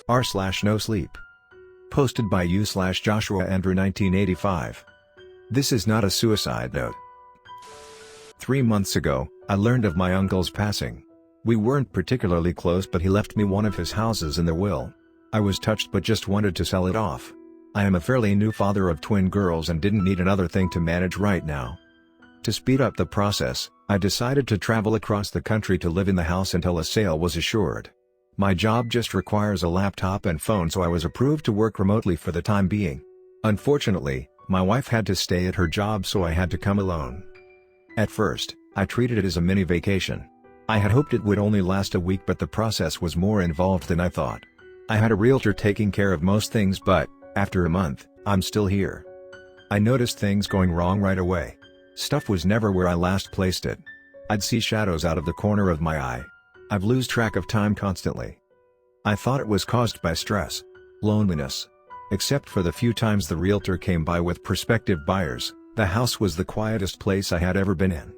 r/NoSleep. Posted by u/Joshua Andrew 1985. This is not a suicide note. 3 months ago, I learned of my uncle's passing. We weren't particularly close, but he left me one of his houses in the will. I was touched but just wanted to sell it off. I am a fairly new father of twin girls and didn't need another thing to manage right now. To speed up the process, I decided to travel across the country to live in the house until a sale was assured. My job just requires a laptop and phone, so I was approved to work remotely for the time being. Unfortunately, my wife had to stay at her job, so I had to come alone. At first, I treated it as a mini vacation. I had hoped it would only last a week, but the process was more involved than I thought. I had a realtor taking care of most things, but after a month, I'm still here. I noticed things going wrong right away. Stuff was never where I last placed it. I'd see shadows out of the corner of my eye. I'd lose track of time constantly. I thought it was caused by stress, loneliness. Except for the few times the realtor came by with prospective buyers, the house was the quietest place I had ever been in.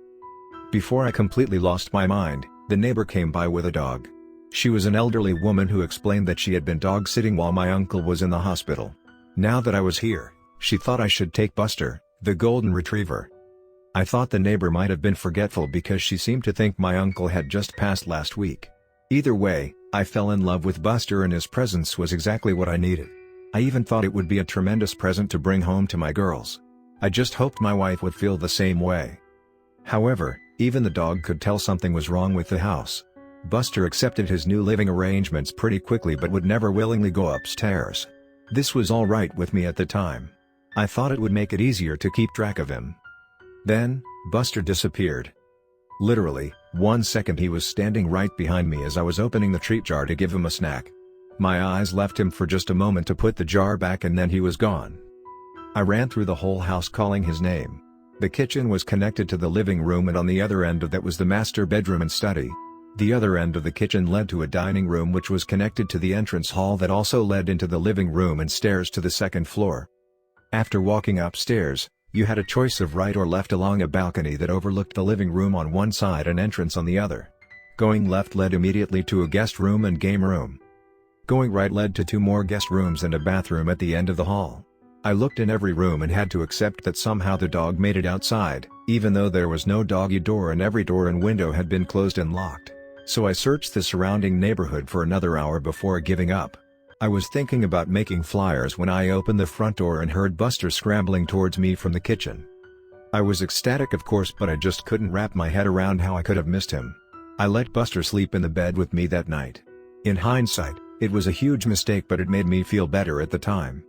Before I completely lost my mind, the neighbor came by with a dog. She was an elderly woman who explained that she had been dog sitting while my uncle was in the hospital. Now that I was here, she thought I should take Buster, the golden retriever. I thought the neighbor might have been forgetful because she seemed to think my uncle had just passed last week. Either way, I fell in love with Buster and his presence was exactly what I needed. I even thought it would be a tremendous present to bring home to my girls. I just hoped my wife would feel the same way. However, even the dog could tell something was wrong with the house. Buster accepted his new living arrangements pretty quickly but would never willingly go upstairs. This was all right with me at the time. I thought it would make it easier to keep track of him. Then, Buster disappeared. Literally, 1 second he was standing right behind me as I was opening the treat jar to give him a snack. My eyes left him for just a moment to put the jar back and then he was gone. I ran through the whole house calling his name. The kitchen was connected to the living room and on the other end of that was the master bedroom and study. The other end of the kitchen led to a dining room which was connected to the entrance hall that also led into the living room and stairs to the second floor. After walking upstairs, you had a choice of right or left along a balcony that overlooked the living room on one side and entrance on the other. Going left led immediately to a guest room and game room. Going right led to 2 more guest rooms and a bathroom at the end of the hall. I looked in every room and had to accept that somehow the dog made it outside, even though there was no doggy door and every door and window had been closed and locked. So I searched the surrounding neighborhood for another hour before giving up. I was thinking about making flyers when I opened the front door and heard Buster scrambling towards me from the kitchen. I was ecstatic of course, but I just couldn't wrap my head around how I could have missed him. I let Buster sleep in the bed with me that night. In hindsight, it was a huge mistake, but it made me feel better at the time.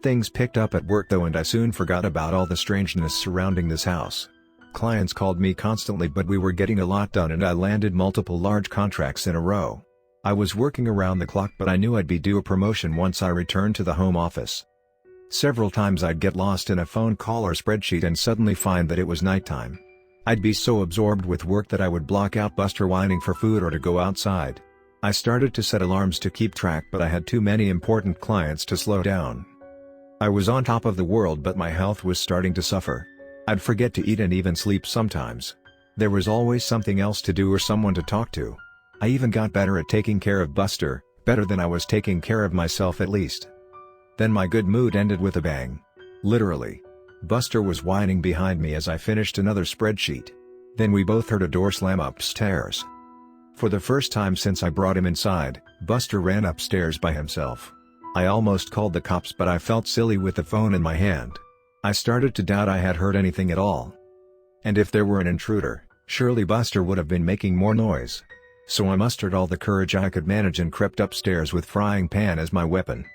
Things picked up at work though and I soon forgot about all the strangeness surrounding this house. Clients called me constantly but we were getting a lot done and I landed multiple large contracts in a row. I was working around the clock but I knew I'd be due a promotion once I returned to the home office. Several times I'd get lost in a phone call or spreadsheet and suddenly find that it was nighttime. I'd be so absorbed with work that I would block out Buster whining for food or to go outside. I started to set alarms to keep track but I had too many important clients to slow down. I was on top of the world but my health was starting to suffer. I'd forget to eat and even sleep sometimes. There was always something else to do or someone to talk to. I even got better at taking care of Buster, better than I was taking care of myself at least. Then my good mood ended with a bang. Literally. Buster was whining behind me as I finished another spreadsheet. Then we both heard a door slam upstairs. For the first time since I brought him inside, Buster ran upstairs by himself. I almost called the cops but I felt silly with the phone in my hand. I started to doubt I had heard anything at all. And if there were an intruder, surely Buster would have been making more noise. So I mustered all the courage I could manage and crept upstairs with frying pan as my weapon.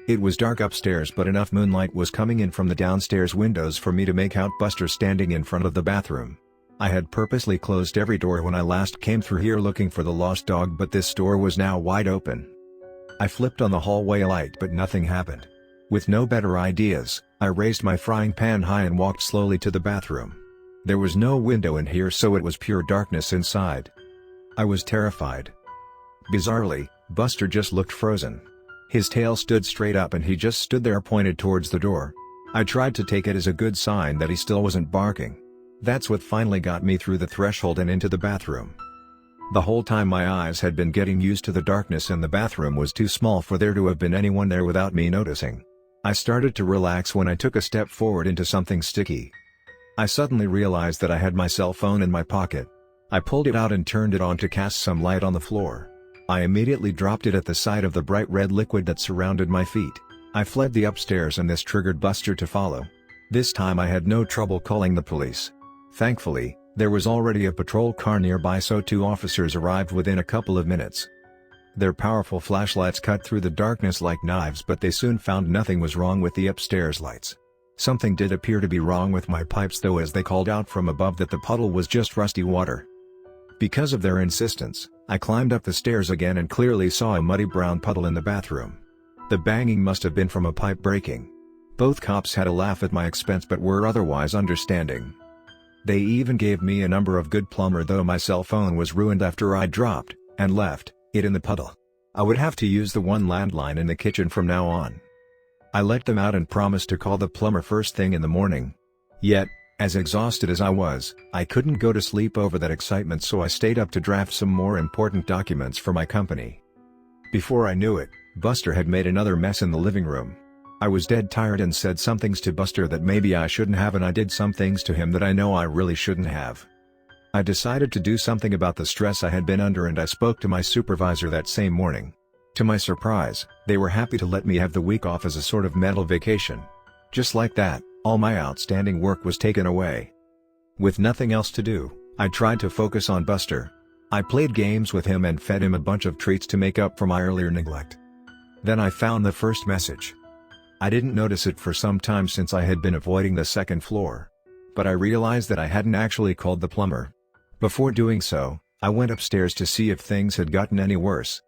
It was dark upstairs but enough moonlight was coming in from the downstairs windows for me to make out Buster standing in front of the bathroom. I had purposely closed every door when I last came through here looking for the lost dog, but this door was now wide open. I flipped on the hallway light but nothing happened. With no better ideas, I raised my frying pan high and walked slowly to the bathroom. There was no window in here so it was pure darkness inside. I was terrified. Bizarrely, Buster just looked frozen. His tail stood straight up and he just stood there pointed towards the door. I tried to take it as a good sign that he still wasn't barking. That's what finally got me through the threshold and into the bathroom. The whole time my eyes had been getting used to the darkness and the bathroom was too small for there to have been anyone there without me noticing. I started to relax when I took a step forward into something sticky. I suddenly realized that I had my cell phone in my pocket. I pulled it out and turned it on to cast some light on the floor. I immediately dropped it at the sight of the bright red liquid that surrounded my feet. I fled the upstairs and this triggered Buster to follow. This time I had no trouble calling the police. Thankfully, there was already a patrol car nearby, so 2 officers arrived within a couple of minutes. Their powerful flashlights cut through the darkness like knives, but they soon found nothing was wrong with the upstairs lights. Something did appear to be wrong with my pipes though, as they called out from above that the puddle was just rusty water. Because of their insistence, I climbed up the stairs again and clearly saw a muddy brown puddle in the bathroom. The banging must have been from a pipe breaking. Both cops had a laugh at my expense but were otherwise understanding. They even gave me a number of good plumber, though my cell phone was ruined after I dropped and left it in the puddle. I would have to use the one landline in the kitchen from now on. I let them out and promised to call the plumber first thing in the morning. Yet, as exhausted as I was, I couldn't go to sleep over that excitement, so I stayed up to draft some more important documents for my company. Before I knew it, Buster had made another mess in the living room. I was dead tired and said some things to Buster that maybe I shouldn't have, and I did some things to him that I know I really shouldn't have. I decided to do something about the stress I had been under, and I spoke to my supervisor that same morning. To my surprise, they were happy to let me have the week off as a sort of mental vacation. Just like that, all my outstanding work was taken away. With nothing else to do, I tried to focus on Buster. I played games with him and fed him a bunch of treats to make up for my earlier neglect. Then I found the first message. I didn't notice it for some time since I had been avoiding the second floor. But I realized that I hadn't actually called the plumber. Before doing so, I went upstairs to see if things had gotten any worse.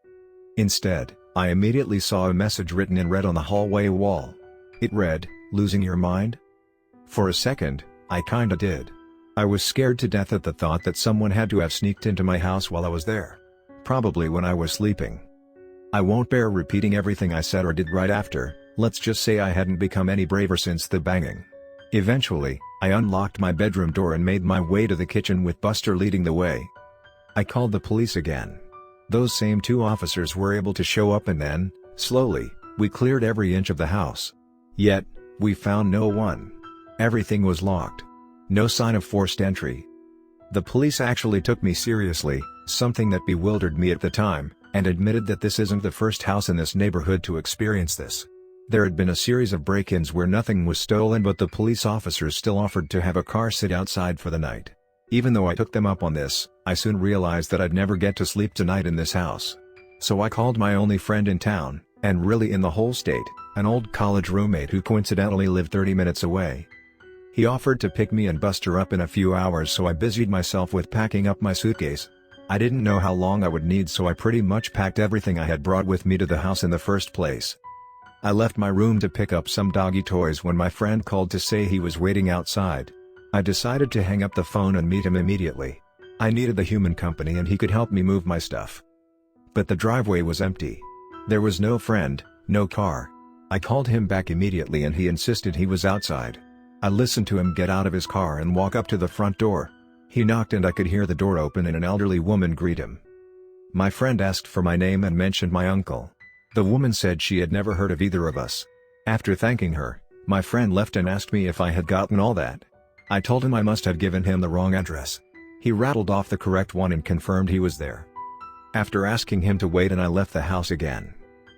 Instead, I immediately saw a message written in red on the hallway wall. It read, "Losing your mind?" For a second, I kinda did. I was scared to death at the thought that someone had to have sneaked into my house while I was there. Probably when I was sleeping. I won't bear repeating everything I said or did right after. Let's just say I hadn't become any braver since the banging. Eventually, I unlocked my bedroom door and made my way to the kitchen with Buster leading the way. I called the police again. Those same 2 officers were able to show up, and then, slowly, we cleared every inch of the house. Yet, we found no one. Everything was locked. No sign of forced entry. The police actually took me seriously, something that bewildered me at the time, and admitted that this isn't the first house in this neighborhood to experience this. There had been a series of break-ins where nothing was stolen, but the police officers still offered to have a car sit outside for the night. Even though I took them up on this, I soon realized that I'd never get to sleep tonight in this house. So I called my only friend in town, and really in the whole state, an old college roommate who coincidentally lived 30 minutes away. He offered to pick me and Buster up in a few hours, so I busied myself with packing up my suitcase. I didn't know how long I would need, so I pretty much packed everything I had brought with me to the house in the first place. I left my room to pick up some doggy toys when my friend called to say he was waiting outside. I decided to hang up the phone and meet him immediately. I needed the human company and he could help me move my stuff. But the driveway was empty. There was no friend, no car. I called him back immediately and he insisted he was outside. I listened to him get out of his car and walk up to the front door. He knocked and I could hear the door open and an elderly woman greet him. My friend asked for my name and mentioned my uncle. The woman said she had never heard of either of us. After thanking her, my friend left and asked me if I had gotten all that. I told him I must have given him the wrong address. He rattled off the correct one and confirmed he was there. After asking him to wait, and I left the house again.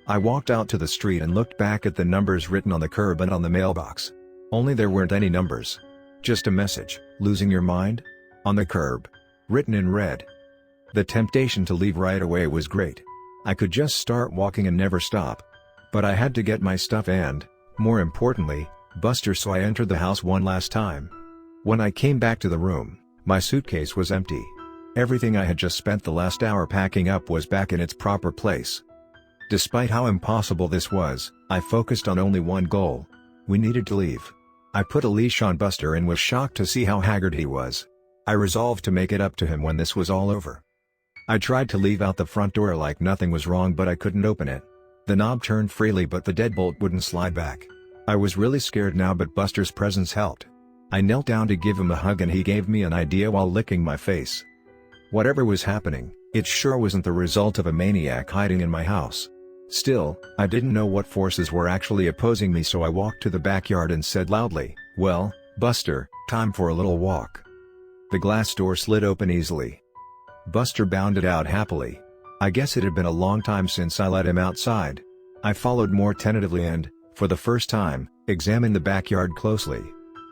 I walked out to the street and looked back at the numbers written on the curb and on the mailbox. Only there weren't any numbers. Just a message, "Losing your mind?" on the curb. Written in red. The temptation to leave right away was great. I could just start walking and never stop. But I had to get my stuff and, more importantly, Buster, so I entered the house one last time. When I came back to the room, my suitcase was empty. Everything I had just spent the last hour packing up was back in its proper place. Despite how impossible this was, I focused on only one goal. We needed to leave. I put a leash on Buster and was shocked to see how haggard he was. I resolved to make it up to him when this was all over. I tried to leave out the front door like nothing was wrong, but I couldn't open it. The knob turned freely but the deadbolt wouldn't slide back. I was really scared now, but Buster's presence helped. I knelt down to give him a hug and he gave me an idea while licking my face. Whatever was happening, it sure wasn't the result of a maniac hiding in my house. Still, I didn't know what forces were actually opposing me, so I walked to the backyard and said loudly, "Well, Buster, time for a little walk." The glass door slid open easily. Buster bounded out happily. I guess it had been a long time since I let him outside. I followed more tentatively and, for the first time, examined the backyard closely.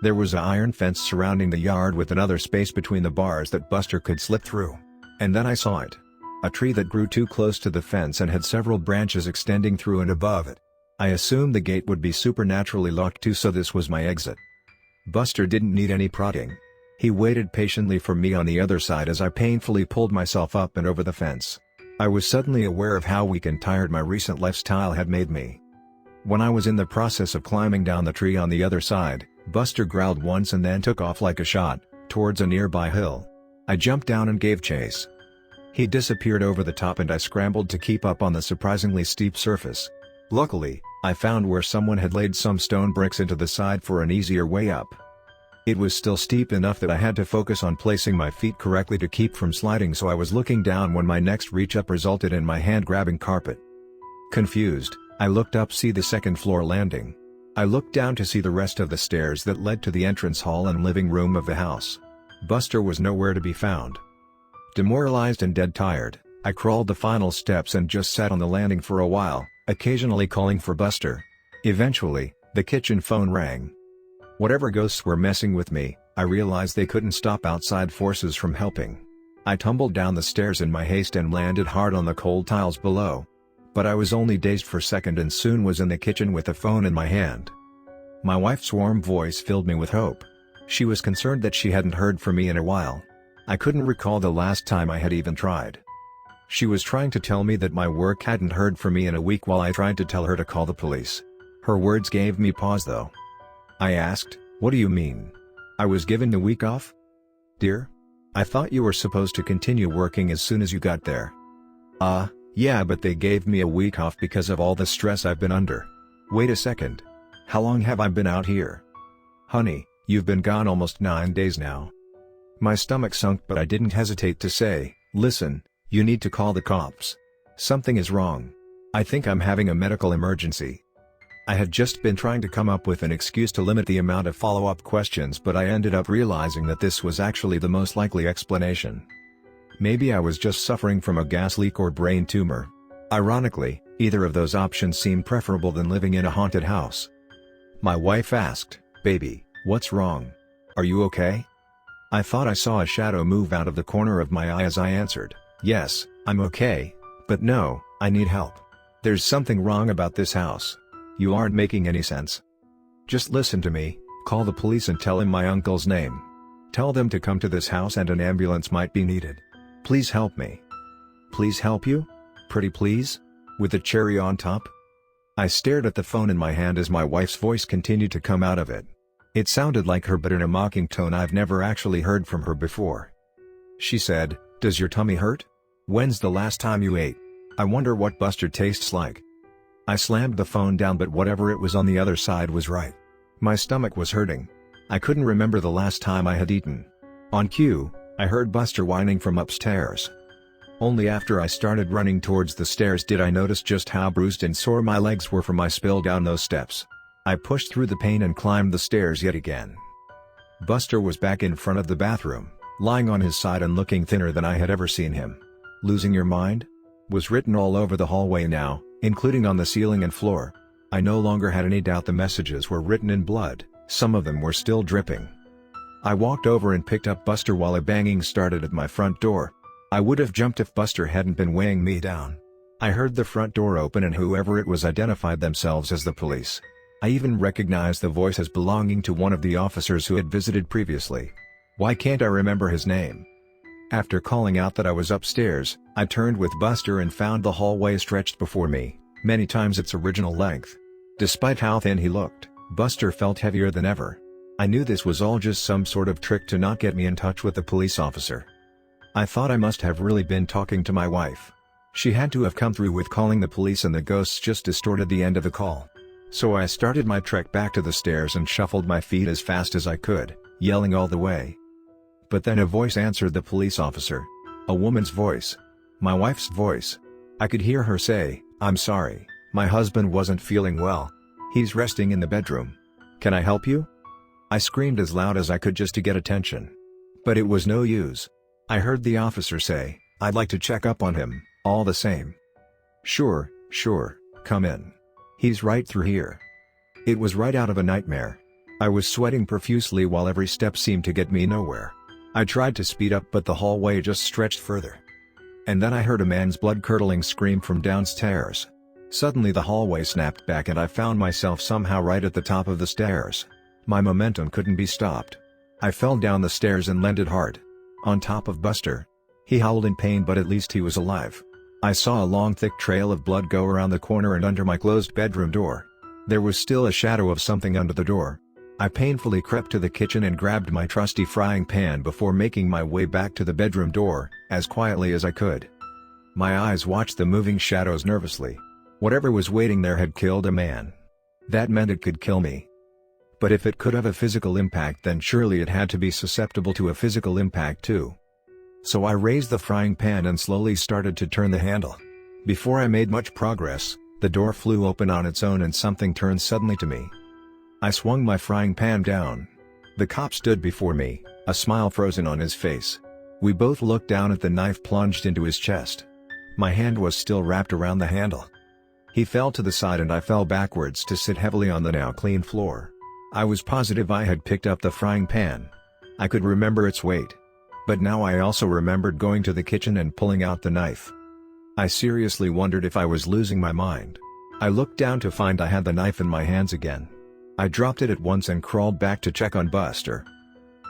There was an iron fence surrounding the yard with another space between the bars that Buster could slip through. And then I saw it. A tree that grew too close to the fence and had several branches extending through and above it. I assumed the gate would be supernaturally locked too, so this was my exit. Buster didn't need any prodding. He waited patiently for me on the other side as I painfully pulled myself up and over the fence. I was suddenly aware of how weak and tired my recent lifestyle had made me. When I was in the process of climbing down the tree on the other side, Buster growled once and then took off like a shot, towards a nearby hill. I jumped down and gave chase. He disappeared over the top and I scrambled to keep up on the surprisingly steep surface. Luckily, I found where someone had laid some stone bricks into the side for an easier way up. It was still steep enough that I had to focus on placing my feet correctly to keep from sliding, so I was looking down when my next reach up resulted in my hand grabbing carpet. Confused, I looked up to see the second floor landing. I looked down to see the rest of the stairs that led to the entrance hall and living room of the house. Buster was nowhere to be found. Demoralized and dead tired, I crawled the final steps and just sat on the landing for a while, occasionally calling for Buster. Eventually, the kitchen phone rang. Whatever ghosts were messing with me, I realized they couldn't stop outside forces from helping. I tumbled down the stairs in my haste and landed hard on the cold tiles below. But I was only dazed for a second and soon was in the kitchen with the phone in my hand. My wife's warm voice filled me with hope. She was concerned that she hadn't heard from me in a while. I couldn't recall the last time I had even tried. She was trying to tell me that my work hadn't heard from me in a week while I tried to tell her to call the police. Her words gave me pause though. I asked, "What do you mean? I was given the week off? Dear? I thought you were supposed to continue working as soon as you got there." Yeah, but they gave me a week off because of all the stress I've been under." "Wait a second. How long have I been out here?" "Honey, you've been gone almost 9 days now." My stomach sunk, but I didn't hesitate to say, "Listen, you need to call the cops. Something is wrong. I think I'm having a medical emergency." I had just been trying to come up with an excuse to limit the amount of follow-up questions, but I ended up realizing that this was actually the most likely explanation. Maybe I was just suffering from a gas leak or brain tumor. Ironically, either of those options seemed preferable than living in a haunted house. My wife asked, "Baby, what's wrong? Are you okay?" I thought I saw a shadow move out of the corner of my eye as I answered, "Yes, I'm okay, but no, I need help. There's something wrong about this house. You aren't making any sense. Just listen to me, call the police and tell him my uncle's name. Tell them to come to this house and an ambulance might be needed. Please help me." "Please help you? Pretty please? With a cherry on top?" I stared at the phone in my hand as my wife's voice continued to come out of it. It sounded like her, but in a mocking tone I've never actually heard from her before. She said, "Does your tummy hurt? When's the last time you ate? I wonder what Buster tastes like." I slammed the phone down, but whatever it was on the other side was right. My stomach was hurting. I couldn't remember the last time I had eaten. On cue, I heard Buster whining from upstairs. Only after I started running towards the stairs did I notice just how bruised and sore my legs were from my spill down those steps. I pushed through the pain and climbed the stairs yet again. Buster was back in front of the bathroom, lying on his side and looking thinner than I had ever seen him. "Losing your mind?" was written all over the hallway now, including on the ceiling and floor. I no longer had any doubt the messages were written in blood, some of them were still dripping. I walked over and picked up Buster while a banging started at my front door. I would have jumped if Buster hadn't been weighing me down. I heard the front door open and whoever it was identified themselves as the police. I even recognized the voice as belonging to one of the officers who had visited previously. Why can't I remember his name? After calling out that I was upstairs, I turned with Buster and found the hallway stretched before me, many times its original length. Despite how thin he looked, Buster felt heavier than ever. I knew this was all just some sort of trick to not get me in touch with the police officer. I thought I must have really been talking to my wife. She had to have come through with calling the police and the ghosts just distorted the end of the call. So I started my trek back to the stairs and shuffled my feet as fast as I could, yelling all the way. But then a voice answered the police officer. A woman's voice. My wife's voice. I could hear her say, "I'm sorry, my husband wasn't feeling well. He's resting in the bedroom. Can I help you?" I screamed as loud as I could just to get attention. But it was no use. I heard the officer say, "I'd like to check up on him, all the same." Sure, come in. He's right through here." It was right out of a nightmare. I was sweating profusely while every step seemed to get me nowhere. I tried to speed up but the hallway just stretched further. And then I heard a man's blood-curdling scream from downstairs. Suddenly the hallway snapped back and I found myself somehow right at the top of the stairs. My momentum couldn't be stopped. I fell down the stairs and landed hard on top of Buster. He howled in pain, but at least he was alive. I saw a long thick trail of blood go around the corner and under my closed bedroom door. There was still a shadow of something under the door. I painfully crept to the kitchen and grabbed my trusty frying pan before making my way back to the bedroom door, as quietly as I could. My eyes watched the moving shadows nervously. Whatever was waiting there had killed a man. That meant it could kill me. But if it could have a physical impact, then surely it had to be susceptible to a physical impact too. So I raised the frying pan and slowly started to turn the handle. Before I made much progress, the door flew open on its own and something turned suddenly to me. I swung my frying pan down. The cop stood before me, a smile frozen on his face. We both looked down at the knife plunged into his chest. My hand was still wrapped around the handle. He fell to the side and I fell backwards to sit heavily on the now clean floor. I was positive I had picked up the frying pan. I could remember its weight. But now I also remembered going to the kitchen and pulling out the knife. I seriously wondered if I was losing my mind. I looked down to find I had the knife in my hands again. I dropped it at once and crawled back to check on Buster.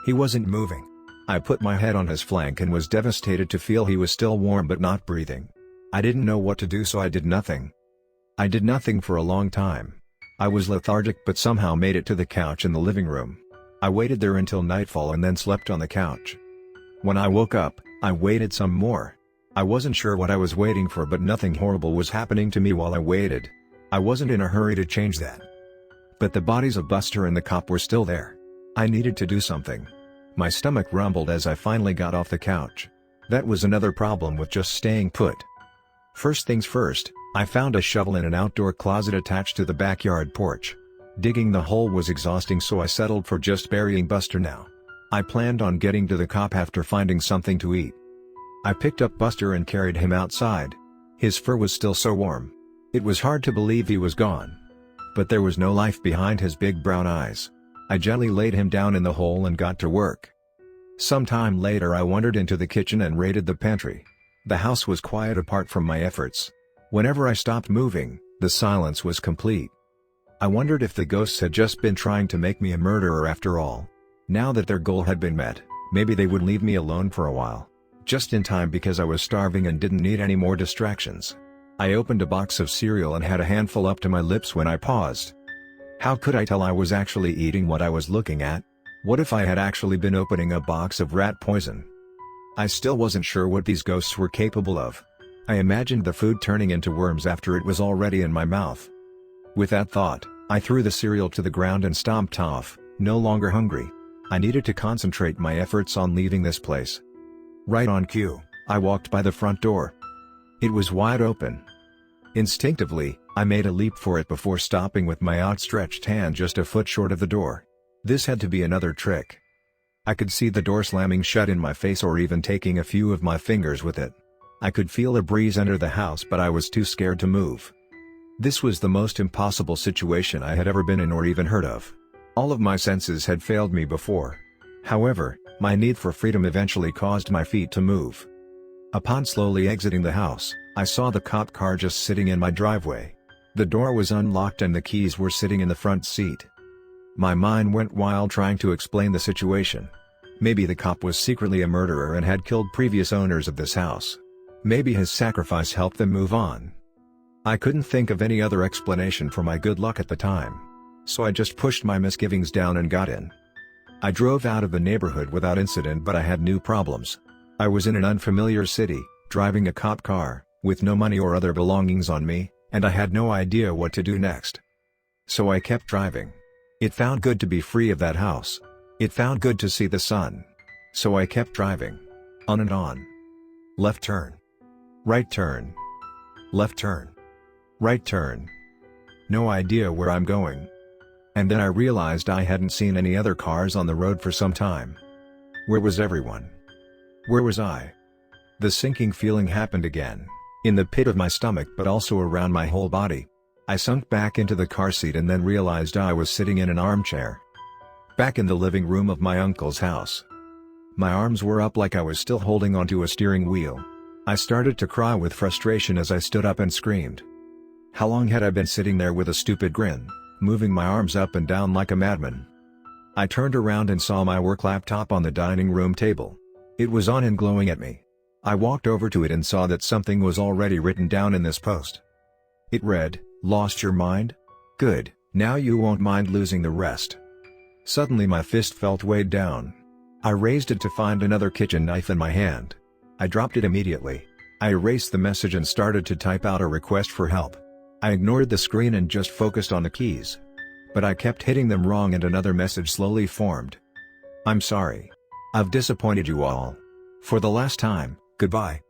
He wasn't moving. I put my head on his flank and was devastated to feel he was still warm but not breathing. I didn't know what to do, so I did nothing. I did nothing for a long time. I was lethargic but somehow made it to the couch in the living room. I waited there until nightfall and then slept on the couch. When I woke up, I waited some more. I wasn't sure what I was waiting for, but nothing horrible was happening to me while I waited. I wasn't in a hurry to change that. But the bodies of Buster and the cop were still there. I needed to do something. My stomach rumbled as I finally got off the couch. That was another problem with just staying put. First things first, I found a shovel in an outdoor closet attached to the backyard porch. Digging the hole was exhausting, so I settled for just burying Buster now. I planned on getting to the cop after finding something to eat. I picked up Buster and carried him outside. His fur was still so warm. It was hard to believe he was gone. But there was no life behind his big brown eyes. I gently laid him down in the hole and got to work. Sometime later I wandered into the kitchen and raided the pantry. The house was quiet apart from my efforts. Whenever I stopped moving, the silence was complete. I wondered if the ghosts had just been trying to make me a murderer after all. Now that their goal had been met, maybe they would leave me alone for a while. Just in time, because I was starving and didn't need any more distractions. I opened a box of cereal and had a handful up to my lips when I paused. How could I tell I was actually eating what I was looking at? What if I had actually been opening a box of rat poison? I still wasn't sure what these ghosts were capable of. I imagined the food turning into worms after it was already in my mouth. With that thought, I threw the cereal to the ground and stomped off, no longer hungry. I needed to concentrate my efforts on leaving this place. Right on cue, I walked by the front door. It was wide open. Instinctively, I made a leap for it before stopping with my outstretched hand just a foot short of the door. This had to be another trick. I could see the door slamming shut in my face, or even taking a few of my fingers with it. I could feel a breeze enter the house, but I was too scared to move. This was the most impossible situation I had ever been in or even heard of. All of my senses had failed me before. However, my need for freedom eventually caused my feet to move. Upon slowly exiting the house, I saw the cop car just sitting in my driveway. The door was unlocked and the keys were sitting in the front seat. My mind went wild trying to explain the situation. Maybe the cop was secretly a murderer and had killed previous owners of this house. Maybe his sacrifice helped them move on. I couldn't think of any other explanation for my good luck at the time. So I just pushed my misgivings down and got in. I drove out of the neighborhood without incident, but I had new problems. I was in an unfamiliar city, driving a cop car, with no money or other belongings on me, and I had no idea what to do next. So I kept driving. It felt good to be free of that house. It felt good to see the sun. So I kept driving. On and on. Left turn. Right turn. Left turn. Right turn. No idea where I'm going. And then I realized I hadn't seen any other cars on the road for some time. Where was everyone? Where was I? The sinking feeling happened again, in the pit of my stomach but also around my whole body. I sunk back into the car seat and then realized I was sitting in an armchair. Back in the living room of my uncle's house. My arms were up like I was still holding onto a steering wheel. I started to cry with frustration as I stood up and screamed. How long had I been sitting there with a stupid grin, moving my arms up and down like a madman? I turned around and saw my work laptop on the dining room table. It was on and glowing at me. I walked over to it and saw that something was already written down in this post. It read, "Lost your mind? Good, now you won't mind losing the rest." Suddenly my fist felt weighed down. I raised it to find another kitchen knife in my hand. I dropped it immediately. I erased the message and started to type out a request for help. I ignored the screen and just focused on the keys. But I kept hitting them wrong and another message slowly formed. "I'm sorry. I've disappointed you all. For the last time, goodbye."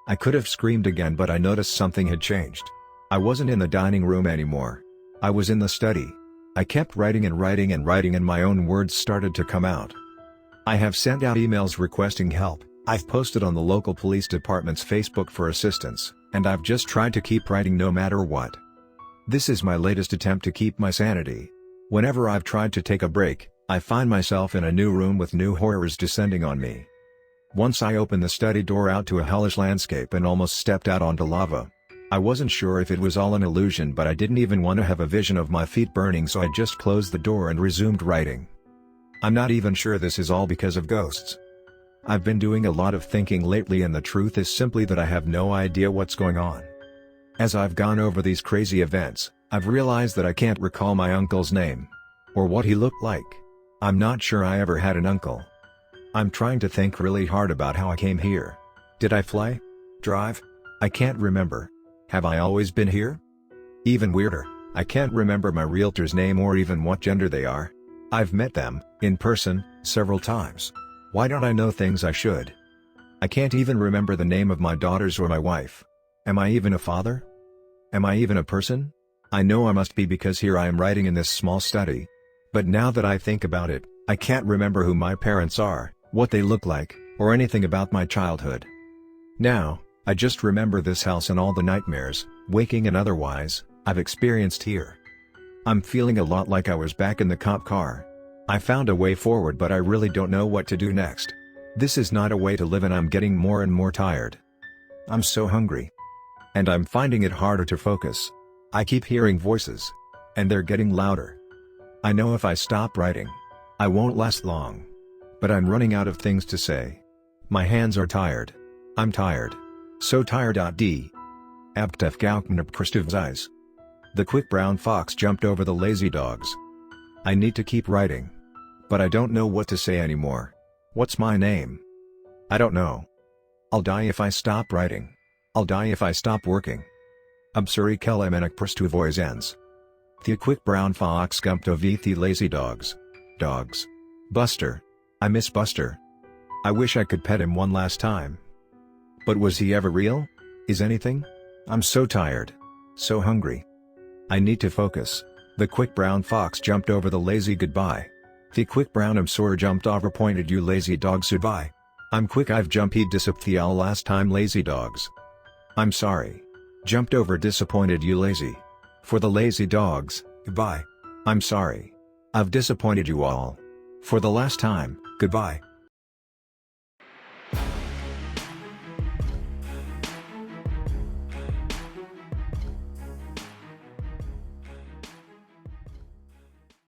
I could have screamed again but I noticed something had changed. I wasn't in the dining room anymore. I was in the study. I kept writing and writing and writing and my own words started to come out. I have sent out emails requesting help, I've posted on the local police department's Facebook for assistance, and I've just tried to keep writing no matter what. This is my latest attempt to keep my sanity. Whenever I've tried to take a break, I find myself in a new room with new horrors descending on me. Once I opened the study door out to a hellish landscape and almost stepped out onto lava. I wasn't sure if it was all an illusion but I didn't even want to have a vision of my feet burning so I just closed the door and resumed writing. I'm not even sure this is all because of ghosts. I've been doing a lot of thinking lately and the truth is simply that I have no idea what's going on. As I've gone over these crazy events, I've realized that I can't recall my uncle's name. Or what he looked like. I'm not sure I ever had an uncle. I'm trying to think really hard about how I came here. Did I fly? Drive? I can't remember. Have I always been here? Even weirder, I can't remember my realtor's name or even what gender they are. I've met them, in person, several times. Why don't I know things I should? I can't even remember the name of my daughters or my wife. Am I even a father? Am I even a person? I know I must be because here I am writing in this small study. But now that I think about it, I can't remember who my parents are, what they look like, or anything about my childhood. Now, I just remember this house and all the nightmares, waking and otherwise, I've experienced here. I'm feeling a lot like I was back in the cop car. I found a way forward but I really don't know what to do next. This is not a way to live and I'm getting more and more tired. I'm so hungry. And I'm finding it harder to focus. I keep hearing voices. And they're getting louder. I know if I stop writing, I won't last long. But I'm running out of things to say. My hands are tired. I'm tired. So tired. D. Abtef Gaukmanab Christovzais. The quick brown fox jumped over the lazy dogs. I need to keep writing. But I don't know what to say anymore. What's my name? I don't know. I'll die if I stop writing. I'll die if I stop working. Absuri Kelemenek Prstuvoizens. The quick brown fox jumped over the lazy dogs. Dogs. Buster. I miss Buster. I wish I could pet him one last time. But was he ever real? Is anything? I'm so tired. So hungry. I need to focus. The quick brown fox jumped over the lazy goodbye. The quick brown absor jumped over pointed you lazy dogs goodbye. I'm quick I've jumped disapthial last time lazy dogs. I'm sorry. Jumped over disappointed you lazy. For the lazy dogs, goodbye. I'm sorry. I've disappointed you all. For the last time, goodbye.